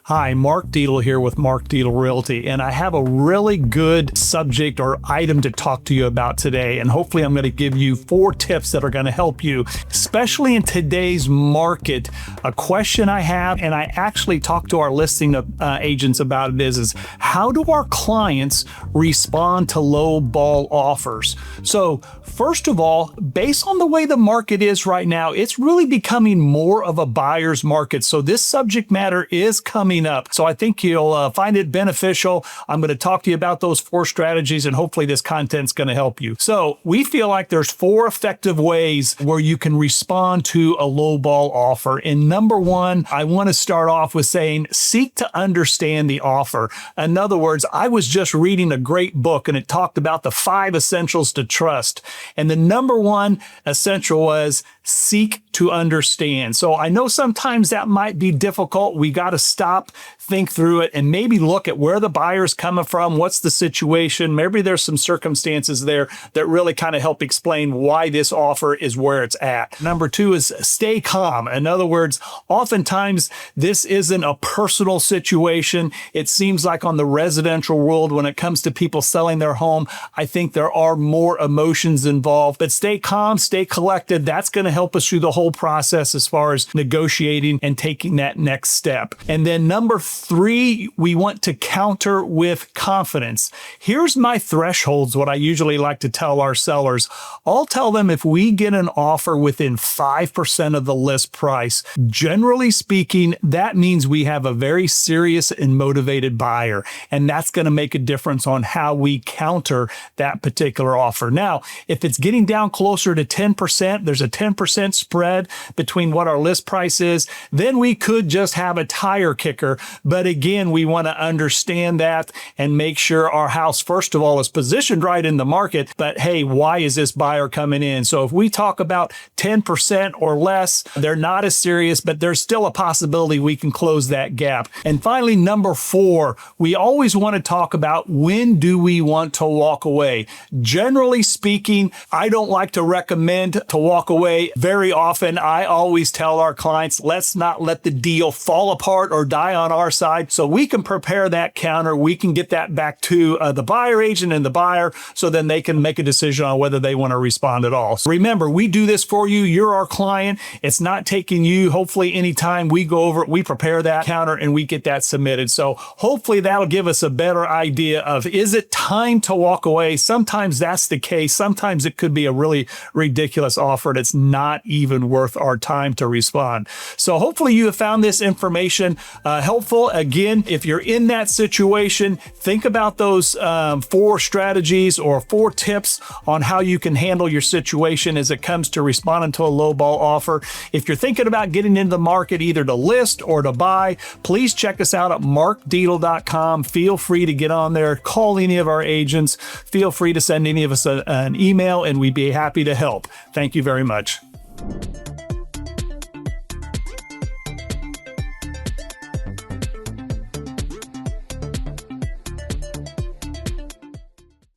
Hi, Mark Dietel here with Mark Dietel Realty, and I have a really good subject or item to talk to you about today, and hopefully I'm going to give you 4 tips that are going to help you, especially in today's market. A question I have, and I actually talk to our listing agents about it, is how do our clients respond to low ball offers? So first of all, based on the way the market is right now, it's really becoming more of a buyer's market. So this subject matter is coming up. So I think you'll find it beneficial. I'm going to talk to you about those 4 strategies, and hopefully this content's going to help you. So we feel like there's 4 effective ways where you can respond to a lowball offer. And number 1, I want to start off with saying, seek to understand the offer. In other words, I was just reading a great book and it talked about the 5 essentials to trust. And the number 1 essential was seek to understand. So I know sometimes that might be difficult. We got to stop, think through it, and maybe look at where the buyer's coming from. What's the situation? Maybe there's some circumstances there that really kind of help explain why this offer is where it's at. Number 2 is stay calm. In other words, oftentimes this isn't a personal situation. It seems like on the residential world, when it comes to people selling their home, I think there are more emotions involved. But stay calm, stay collected. That's going to help us through the whole process as far as negotiating and taking that next step. And then number 3, we want to counter with confidence. Here's my thresholds, what I usually like to tell our sellers. I'll tell them if we get an offer within 5% of the list price, generally speaking, that means we have a very serious and motivated buyer. And that's going to make a difference on how we counter that particular offer. Now, if it's getting down closer to 10%, there's a 10% spread between what our list price is, then we could just have a tire kicker. But again, we want to understand that and make sure our house, first of all, is positioned right in the market. But hey, why is this buyer coming in? So if we talk about 10% or less, they're not as serious, but there's still a possibility we can close that gap. And finally, number 4, we always want to talk about when do we want to walk away. Generally speaking, I don't like to recommend to walk away very often. I always tell our clients, let's not let the deal fall apart or die on our side, so we can prepare that counter. We can get that back to the buyer agent and the buyer, so then they can make a decision on whether they want to respond at all. So remember, we do this for you. You're our client. It's not taking you, hopefully, any time. We go over it, we prepare that counter, and we get that submitted. So hopefully that'll give us a better idea of, is it time to walk away? Sometimes that's the case. Sometimes it could be a really ridiculous offer and it's not even worth our time to respond. So hopefully you have found this information helpful. Again, if you're in that situation, think about those 4 strategies or 4 tips on how you can handle your situation as it comes to responding to a lowball offer. If you're thinking about getting into the market either to list or to buy, please check us out at markdietel.com. Feel free to get on there, call any of our agents, feel free to send any of us an email, and we'd be happy to help. Thank you very much.